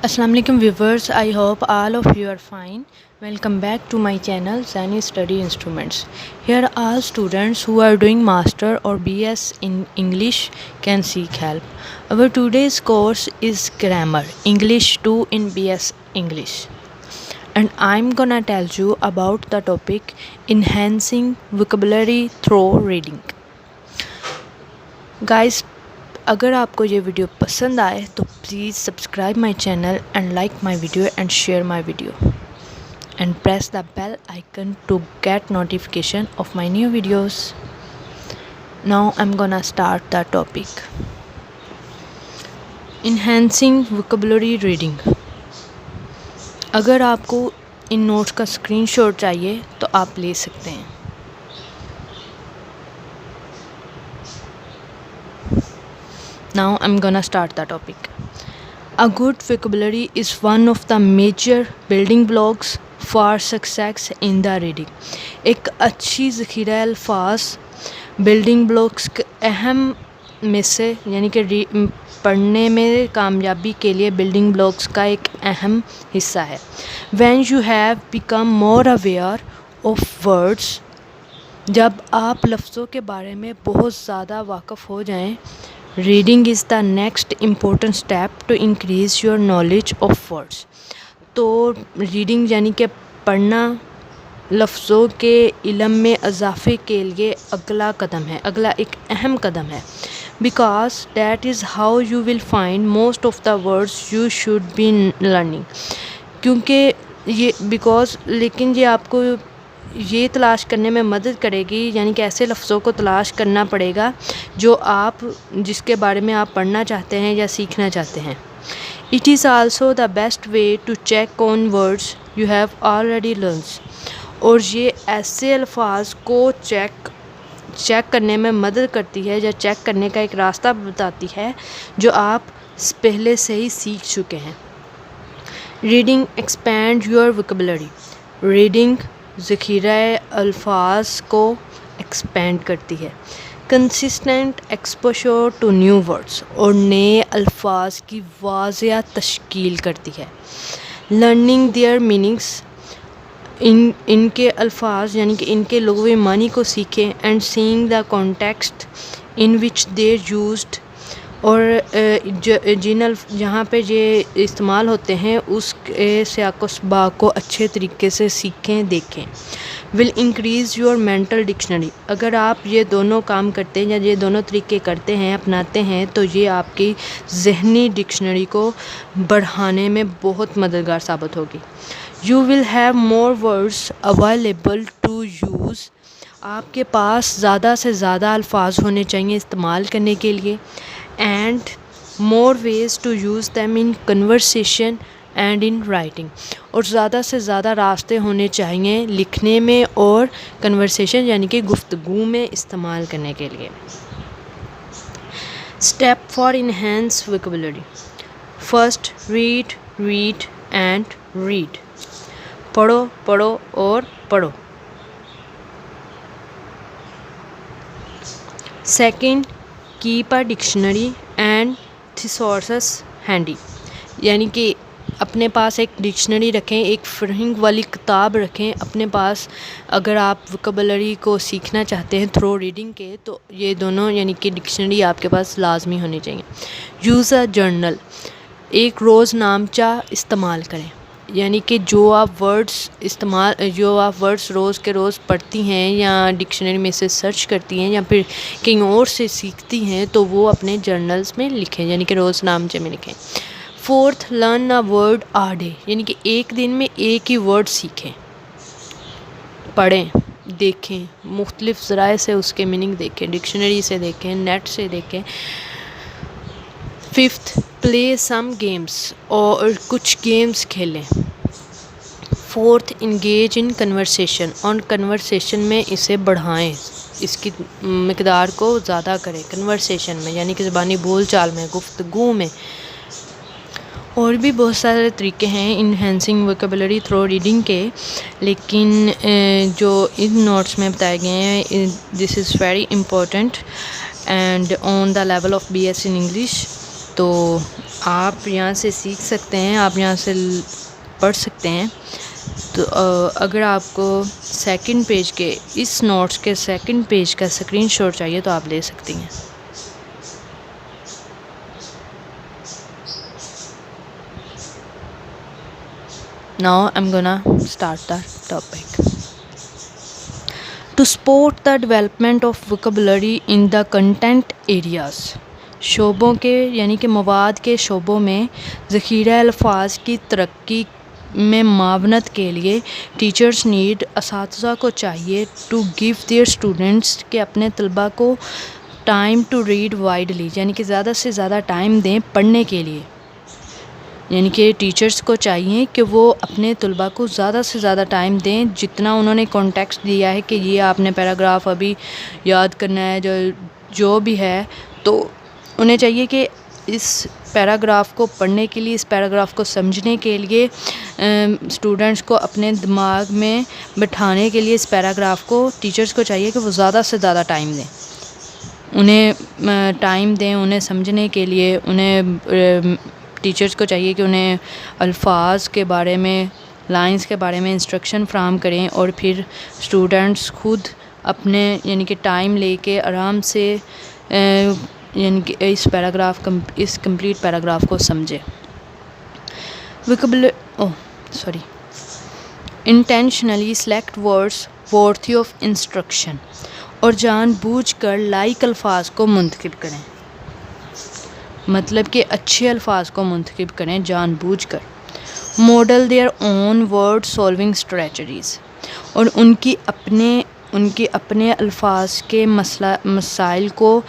Assalamu alaikum viewers, I hope all of you are fine. Welcome back to my channel Zani Study Instruments. Here all students who are doing master or BS in English can seek help. Our today's course is grammar, English 2 in BS English. And I'm gonna tell you about the topic enhancing vocabulary through reading. Guys, اگر آپ کو یہ video پسند آئے تو please subscribe my channel and like my video and share my video and press the bell icon to get notification of my new videos. Now I am gonna start the topic enhancing vocabulary reading. اگر آپ کو ان notes کا screenshot چاہیے تو آپ لے سکتے ہیں. Now I'm gonna start the topic. A good vocabulary is one of the major building blocks for success in the reading. ایک اچھی ذخیرہ الفاظ بلڈنگ بلاکس کے اہم میں سے یعنی کہ پڑھنے میں کامیابی کے لیے بلڈنگ بلاکس کا ایک اہم حصہ ہے. When you have become more aware of words, جب آپ لفظوں کے بارے میں بہت زیادہ واقف ہو جائیں, reading is the next important step to increase your knowledge of words. تو ریڈنگ یعنی کہ پڑھنا لفظوں کے علم میں اضافے کے لیے اگلا قدم ہے, اگلا ایک اہم قدم ہے. Because that is how you will find most of the words you should be learning. کیونکہ لیکن یہ آپ کو یہ تلاش کرنے میں مدد کرے گی, یعنی کہ ایسے لفظوں کو تلاش کرنا پڑے گا جس کے بارے میں آپ پڑھنا چاہتے ہیں یا سیکھنا چاہتے ہیں. It is also the best way to check on words you have already learns. اور یہ ایسے الفاظ کو چیک کرنے میں مدد کرتی ہے یا چیک کرنے کا ایک راستہ بتاتی ہے جو آپ پہلے سے ہی سیکھ چکے ہیں. Reading expand your vocabulary. Reading ذخیرہ الفاظ کو ایکسپینڈ کرتی ہے. Consistent exposure to new words, اور نئے الفاظ کی واضح تشکیل کرتی ہے. لرننگ دیئر میننگس, ان کے الفاظ یعنی کہ ان کے لغوی معنی کو سیکھیں. And seeing the context in which they used, اور جہاں پہ یہ استعمال ہوتے ہیں اس کے سیاق و سباق کو اچھے طریقے سے سیکھیں, دیکھیں. Will increase your mental dictionary. اگر آپ یہ دونوں کام کرتے ہیں یا یہ دونوں طریقے کرتے ہیں, اپناتے ہیں, تو یہ آپ کی ذہنی ڈکشنری کو بڑھانے میں بہت مددگار ثابت ہوگی. You will have more words available to use. آپ کے پاس زیادہ سے زیادہ الفاظ ہونے چاہیے استعمال کرنے کے لیے. And more ways to use them in conversation and in writing. اور زیادہ سے زیادہ راستے ہونے چاہیے لکھنے میں اور کنورسیشن یعنی کہ گفتگو میں استعمال کرنے کے لیے. Step for enhance vocabulary. First, read and read. پڑھو پڑھو اور پڑھو. Second, keep a dictionary and thesaurus handy. یعنی کہ اپنے پاس ایک ڈکشنری رکھیں, ایک فرہنگ والی کتاب رکھیں اپنے پاس. اگر آپ ووکیبلری کو سیکھنا چاہتے ہیں تھرو ریڈنگ کے, تو یہ دونوں یعنی کہ ڈکشنری آپ کے پاس لازمی ہونی چاہیے. Use a journal. ایک روز نامچہ استعمال کریں. یعنی کہ جو آپ ورڈس روز کے روز پڑھتی ہیں یا ڈکشنری میں سے سرچ کرتی ہیں یا پھر کہیں اور سے سیکھتی ہیں, تو وہ اپنے جرنلز میں لکھیں, یعنی کہ روز نامچے میں لکھیں. Fourth, learn a word a day. یعنی کہ ایک دن میں ایک ہی ورڈ سیکھیں, پڑھیں, دیکھیں, مختلف ذرائع سے اس کے میننگ دیکھیں, ڈکشنری سے دیکھیں, نیٹ سے دیکھیں. Fifth, play some games. اور کچھ گیمز کھیلیں. Fourth, engage in conversation. اور کنورسیشن میں اسے بڑھائیں, اس کی مقدار کو زیادہ کریں کنورسیشن میں, یعنی کہ زبانی بول چال میں, گفتگو میں. اور بھی بہت سارے طریقے ہیں انہینسنگ ووکیبلری تھرو ریڈنگ کے, لیکن جو ان نوٹس میں بتائے گئے ہیں, this is very important and on the level of BS in English. تو آپ یہاں سے سیکھ سکتے ہیں، آپ یہاں سے پڑھ سکتے ہیں. تو اگر آپ کو سیکنڈ پیج کے اس نوٹس کے سیکنڈ پیج کا اسکرین شاٹ چاہیے تو آپ لے سکتی ہیں. Now I'm gonna start the topic. To support the development of vocabulary in the content areas. شعبوں کے یعنی کہ مواد کے شعبوں میں ذخیرہ الفاظ کی ترقی میں معاونت کے لیے ٹیچرز نیڈ اساتذہ کو چاہیے ٹو گیو دیئر اسٹوڈنٹس کہ اپنے طلباء کو ٹائم ٹو ریڈ وائڈلی یعنی کہ زیادہ سے زیادہ ٹائم دیں پڑھنے کے لیے. یعنی کہ ٹیچرز کو چاہیے کہ وہ اپنے طلباء کو زیادہ سے زیادہ ٹائم دیں جتنا انہوں نے کانٹیکسٹ دیا ہے کہ یہ آپ نے پیراگراف ابھی یاد کرنا ہے جو بھی ہے، تو انہیں چاہیے کہ اس پیراگراف کو پڑھنے کے لیے، اس پیراگراف کو سمجھنے کے لیے، اسٹوڈنٹس کو اپنے دماغ میں بٹھانے کے لیے اس پیراگراف کو ٹیچرز کو چاہیے کہ وہ زیادہ سے زیادہ ٹائم دیں، انہیں ٹائم دیں انہیں سمجھنے کے لیے. انہیں ٹیچرز کو چاہیے کہ انہیں الفاظ کے بارے میں، لائنز کے بارے میں انسٹرکشن فراہم کریں، اور پھر اسٹوڈنٹس خود اپنے یعنی کہ ٹائم لے کے آرام سے یعنی کہ اس کمپلیٹ پیراگراف کو سمجھے. Intentionally select words worthy of instruction, اور جان بوجھ کر لائک الفاظ کو منتخب کریں، مطلب کہ اچھے الفاظ کو منتخب کریں جان بوجھ کر. Model their own word solving strategies, اور ان کی اپنے الفاظ کے مسائل کو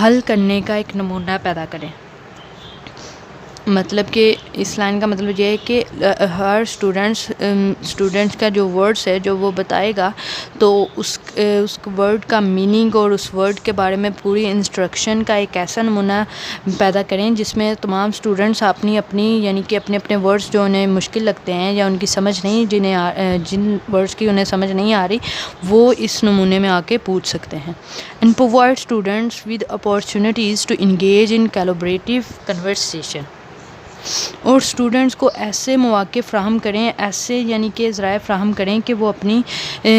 حل کرنے کا ایک نمونہ پیدا کریں. مطلب کہ اس لائن کا مطلب یہ ہے کہ ہر اسٹوڈنٹس کا جو ورڈس ہے جو وہ بتائے گا تو اس ورڈ کا میننگ اور اس ورڈ کے بارے میں پوری انسٹرکشن کا ایک ایسا نمونہ پیدا کریں جس میں تمام اسٹوڈنٹس اپنی یعنی کہ اپنے ورڈس جو انہیں مشکل لگتے ہیں یا ان کی سمجھ نہیں جن ورڈس کی انہیں سمجھ نہیں آ رہی وہ اس نمونے میں آ کے پوچھ سکتے ہیں. And provide students with opportunities to engage in collaborative conversation, اور اسٹوڈنٹس کو ایسے مواقع فراہم کریں، ایسے یعنی کہ ذرائع فراہم کریں کہ وہ اپنی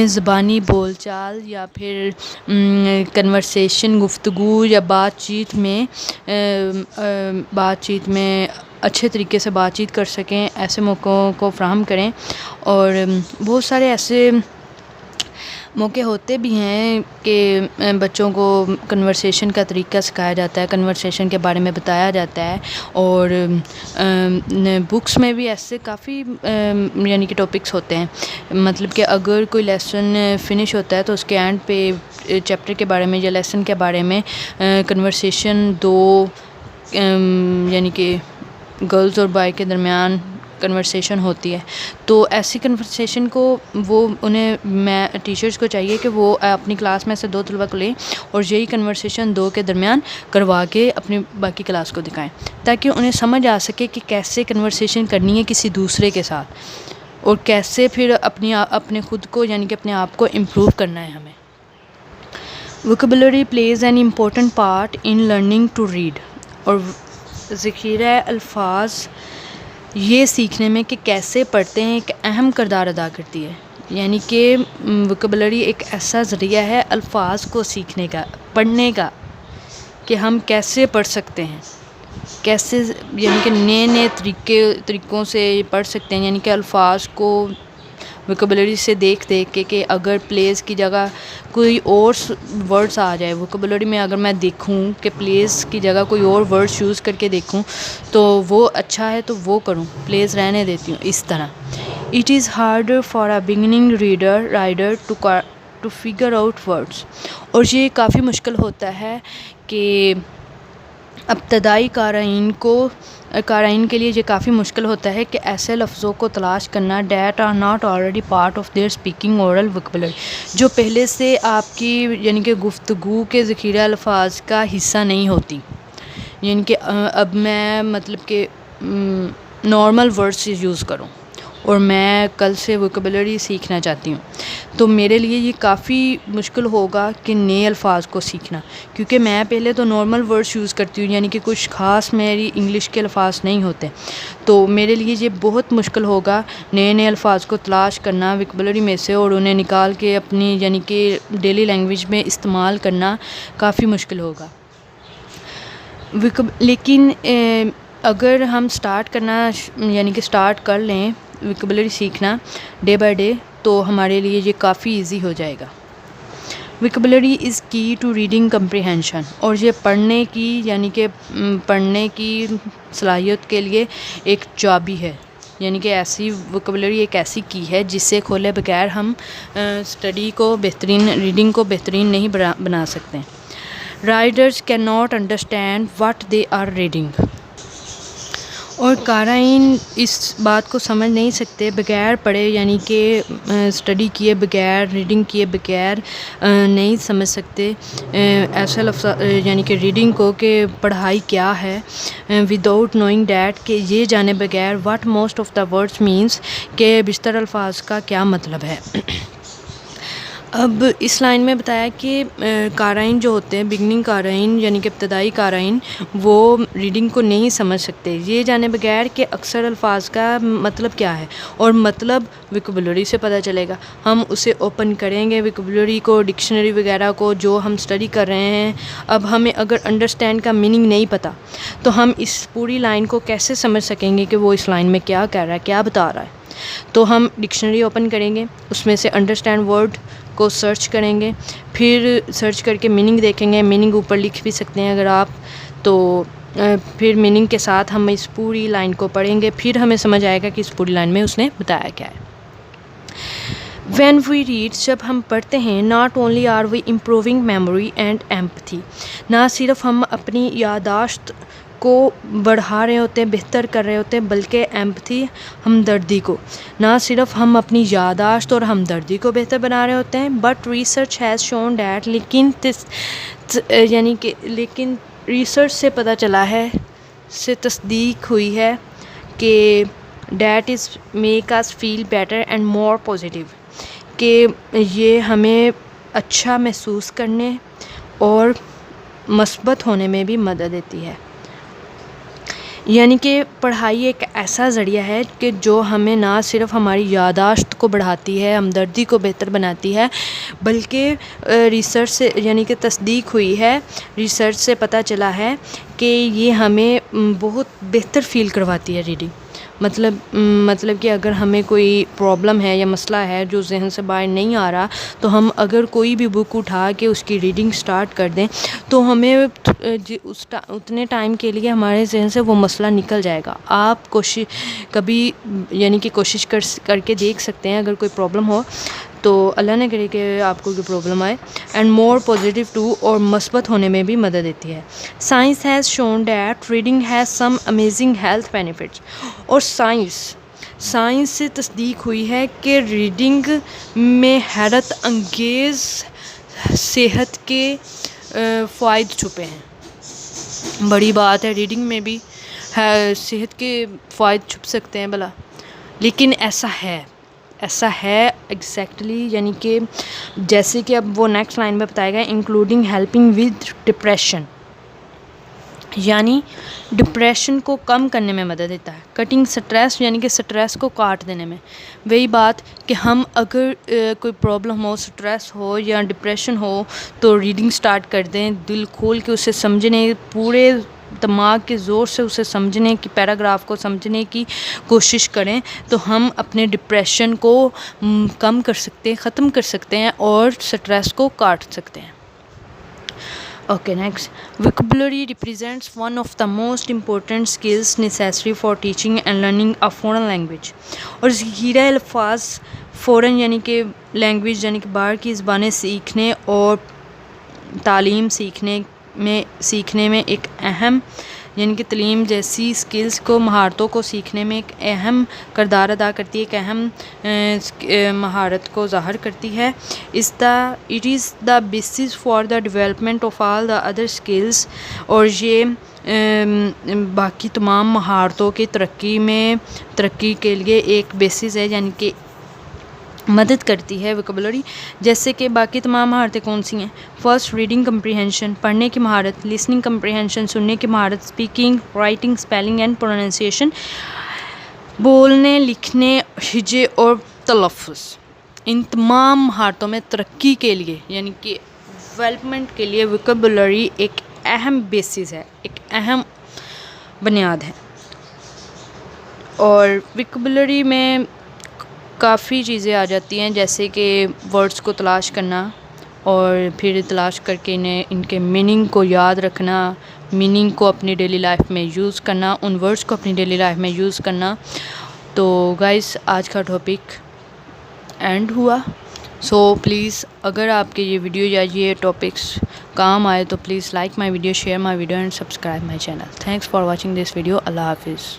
زبانی بول چال یا پھر کنورسیشن گفتگو یا بات چیت میں اچھے طریقے سے بات چیت کر سکیں، ایسے موقعوں کو فراہم کریں. اور بہت سارے ایسے موقع ہوتے بھی ہیں کہ بچوں کو کنورسیشن کا طریقہ سکھایا جاتا ہے، کنورسیشن کے بارے میں بتایا جاتا ہے، اور بکس میں بھی ایسے کافی یعنی کہ ٹاپکس ہوتے ہیں. مطلب کہ اگر کوئی لیسن فنش ہوتا ہے تو اس کے اینڈ پہ چیپٹر کے بارے میں یا لیسن کے بارے میں کنورسیشن یعنی کہ گرلز اور بوائے کے درمیان کنورسیشن ہوتی ہے. تو ایسی کنورسیشن کو میں ٹیچرز کو چاہیے کہ وہ اپنی کلاس میں سے 2 طلباء کو لیں اور یہی کنورسیشن 2 کے درمیان کروا کے اپنی باقی کلاس کو دکھائیں تاکہ انہیں سمجھ آ سکے کہ کیسے کنورسیشن کرنی ہے کسی دوسرے کے ساتھ اور کیسے پھر اپنے خود کو یعنی کہ اپنے آپ کو امپروو کرنا ہے ہمیں. Vocabulary plays an important part in learning to read, اور ذخیرہ الفاظ یہ سیکھنے میں کہ کیسے پڑھتے ہیں ایک اہم کردار ادا کرتی ہے. یعنی کہ ووکیبلری ایک ایسا ذریعہ ہے الفاظ کو سیکھنے کا، پڑھنے کا، کہ ہم کیسے پڑھ سکتے ہیں، کیسے یعنی کہ نئے طریقوں سے پڑھ سکتے ہیں. یعنی کہ الفاظ کو ووکیبلری سے دیکھ کے کہ اگر پلیس کی جگہ کوئی اور ورڈس آ جائے ووکیبلری میں، اگر میں دیکھوں کہ پلیس کی جگہ کوئی اور ورڈس یوز کر کے دیکھوں تو وہ اچھا ہے تو وہ کروں، پلیس رہنے دیتی ہوں اس طرح. It is harder for a beginning reader to figure out words, اور یہ کافی مشکل ہوتا ہے کہ ابتدائی قارئین کے لیے یہ کافی مشکل ہوتا ہے کہ ایسے لفظوں کو تلاش کرنا that are not already part of their speaking oral vocabulary, جو پہلے سے آپ کی یعنی کہ گفتگو کے ذخیرہ الفاظ کا حصہ نہیں ہوتی. یعنی کہ اب میں مطلب کہ نارمل ورڈس یوز کروں اور میں کل سے ووکیبلری سیکھنا چاہتی ہوں، تو میرے لیے یہ کافی مشکل ہوگا کہ نئے الفاظ کو سیکھنا، کیونکہ میں پہلے تو نارمل ورڈس یوز کرتی ہوں، یعنی کہ کچھ خاص میری انگلش کے الفاظ نہیں ہوتے، تو میرے لیے یہ بہت مشکل ہوگا نئے الفاظ کو تلاش کرنا ووکیبلری میں سے اور انہیں نکال کے اپنی یعنی کہ ڈیلی لینگویج میں استعمال کرنا کافی مشکل ہوگا۔ لیکن اگر ہم اسٹارٹ کر لیں ووکیبلری سیکھنا ڈے بائی ڈے، تو ہمارے لیے یہ کافی ایزی ہو جائے گا۔ ووکیبلری از کی ٹو ریڈنگ کمپریہنشن، اور یہ پڑھنے کی صلاحیت کے لیے ایک چابی ہے، یعنی کہ ایسی ووکیبلری ایک ایسی کی ہے جس سے کھولے بغیر ہم ریڈنگ کو بہترین نہیں بنا سکتے۔ Readers can not understand what they are reading, اور قارئین اس بات کو سمجھ نہیں سکتے بغیر پڑھے، یعنی کہ اسٹڈی کیے بغیر، ریڈنگ کیے بغیر نہیں سمجھ سکتے ایسا لفظ یعنی کہ ریڈنگ کو کہ پڑھائی کیا ہے، وداؤٹ نوئنگ دیٹ، کہ یہ جانے بغیر what most of the words means, کہ بیشتر الفاظ کا کیا مطلب ہے۔ اب اس لائن میں بتایا کہ قارئین جو ہوتے ہیں، بگننگ قارئین یعنی کہ ابتدائی قارئین، وہ ریڈنگ کو نہیں سمجھ سکتے یہ جانے بغیر کہ اکثر الفاظ کا مطلب کیا ہے، اور مطلب ووکیبلری سے پتہ چلے گا۔ ہم اسے اوپن کریں گے ووکیبلری کو، ڈکشنری وغیرہ کو جو ہم اسٹڈی کر رہے ہیں، اب ہمیں اگر انڈرسٹینڈ کا میننگ نہیں پتہ تو ہم اس پوری لائن کو کیسے سمجھ سکیں گے کہ وہ اس لائن میں کیا کہہ رہا ہے، کیا بتا رہا ہے۔ تو ہم ڈکشنری اوپن کریں گے، اس میں سے انڈرسٹینڈ ورڈ کو سرچ کریں گے، پھر سرچ کر کے میننگ دیکھیں گے، میننگ اوپر لکھ بھی سکتے ہیں اگر آپ تو، پھر میننگ کے ساتھ ہم اس پوری لائن کو پڑھیں گے، پھر ہمیں سمجھ آئے گا کہ اس پوری لائن میں اس نے بتایا کیا ہے۔ وین وی ریڈ، جب ہم پڑھتے ہیں، not only are we improving memory and empathy, نہ صرف ہم اپنی یادداشت کو بڑھا رہے ہوتے ہیں، بہتر کر رہے ہوتے ہیں، بلکہ ایمپتھی، ہمدردی کو، نہ صرف ہم اپنی یادداشت اور ہمدردی کو بہتر بنا رہے ہوتے ہیں، but research has shown that, لیکن ریسرچ سے پتہ چلا ہے، سے تصدیق ہوئی ہے کہ that is make us feel better and more positive, کہ یہ ہمیں اچھا محسوس کرنے اور مثبت ہونے میں بھی مدد دیتی ہے۔ یعنی کہ پڑھائی ایک ایسا ذریعہ ہے کہ جو ہمیں نہ صرف ہماری یادداشت کو بڑھاتی ہے، ہمدردی کو بہتر بناتی ہے، بلکہ ریسرچ سے یعنی کہ تصدیق ہوئی ہے، ریسرچ سے پتہ چلا ہے کہ یہ ہمیں بہت بہتر فیل کرواتی ہے ریڈنگ۔ مطلب کہ اگر ہمیں کوئی پرابلم ہے یا مسئلہ ہے جو ذہن سے باہر نہیں آ رہا، تو ہم اگر کوئی بھی بک اٹھا کے اس کی ریڈنگ سٹارٹ کر دیں تو ہمیں اتنے ٹائم کے لیے ہمارے ذہن سے وہ مسئلہ نکل جائے گا۔ آپ کبھی یعنی کہ کوشش کر کے دیکھ سکتے ہیں، اگر کوئی پرابلم ہو تو اللہ نہ کرے کہ آپ کو کوئی پرابلم آئے، اینڈ مور پازیٹیو ٹو، اور مثبت ہونے میں بھی مدد دیتی ہے۔ Science has shown that reading has some amazing health benefits, اور سائنس سے تصدیق ہوئی ہے کہ ریڈنگ میں حیرت انگیز صحت کے فوائد چھپے ہیں۔ بڑی بات ہے، ریڈنگ میں بھی صحت کے فوائد چھپ سکتے ہیں بھلا، لیکن ایسا ہے ایگزیکٹلی، یعنی کہ جیسے کہ اب وہ نیکسٹ لائن میں بتایا گیا، انکلوڈنگ ہیلپنگ ود ڈپریشن، یعنی ڈپریشن کو کم کرنے میں مدد دیتا ہے۔ کٹنگ سٹریس، یعنی کہ سٹریس کو کاٹ دینے میں۔ وہی بات کہ ہم اگر کوئی پرابلم ہو، سٹریس ہو یا ڈپریشن ہو تو ریڈنگ سٹارٹ کر دیں، دل کھول کے اسے سمجھنے، پورے دماغ کے زور سے اسے سمجھنے کی، پیراگراف کو سمجھنے کی کوشش کریں، تو ہم اپنے ڈپریشن کو کم کر سکتے ہیں، ختم کر سکتے ہیں، اور سٹریس کو کاٹ سکتے ہیں۔ Okay, next. Vocabulary represents one of the most important skills necessary for teaching and learning a foreign language. اور ذخیرہ الفاظ فورن یعنی کہ لینگویج یعنی کہ باہر کی زبانیں سیکھنے اور تعلیم سیکھنے میں ایک اہم یعنی کہ تعلیم جیسی سکلز کو، مہارتوں کو سیکھنے میں ایک اہم کردار ادا کرتی ہے، ایک اہم مہارت کو ظاہر کرتی ہے۔ It is the basis for the development of all the other skills، اور یہ باقی تمام مہارتوں کی ترقی کے لیے ایک بیسس ہے، یعنی کہ مدد کرتی ہے ویکیبلری. جیسے کہ باقی تمام مہارتیں کون سی ہیں؟ فرسٹ، ریڈنگ کمپریہنشن، پڑھنے کی مہارت. لسننگ کمپریہنشن، سننے کی مہارت. Speaking, writing, spelling and pronunciation, بولنے، لکھنے، ہجے اور تلفظ. ان تمام مہارتوں میں ترقی کے لیے یعنی کہ ڈیولپمنٹ کے لیے ویکیبلری ایک اہم بیسس ہے، ایک اہم بنیاد ہے. اور ویکیبلری میں کافی چیزیں آ جاتی ہیں، جیسے کہ ورڈس کو تلاش کرنا اور پھر تلاش کر کے ان کے میننگ کو یاد رکھنا، میننگ کو اپنی ڈیلی لائف میں یوز کرنا، ان ورڈس کو اپنی ڈیلی لائف میں یوز کرنا. تو گائز آج کا ٹاپک اینڈ ہوا. سو پلیز اگر آپ کے یہ ویڈیو یا یہ ٹاپکس کام آئے تو please like my video, share my video and subscribe my channel. Thanks for watching this video. اللہ حافظ.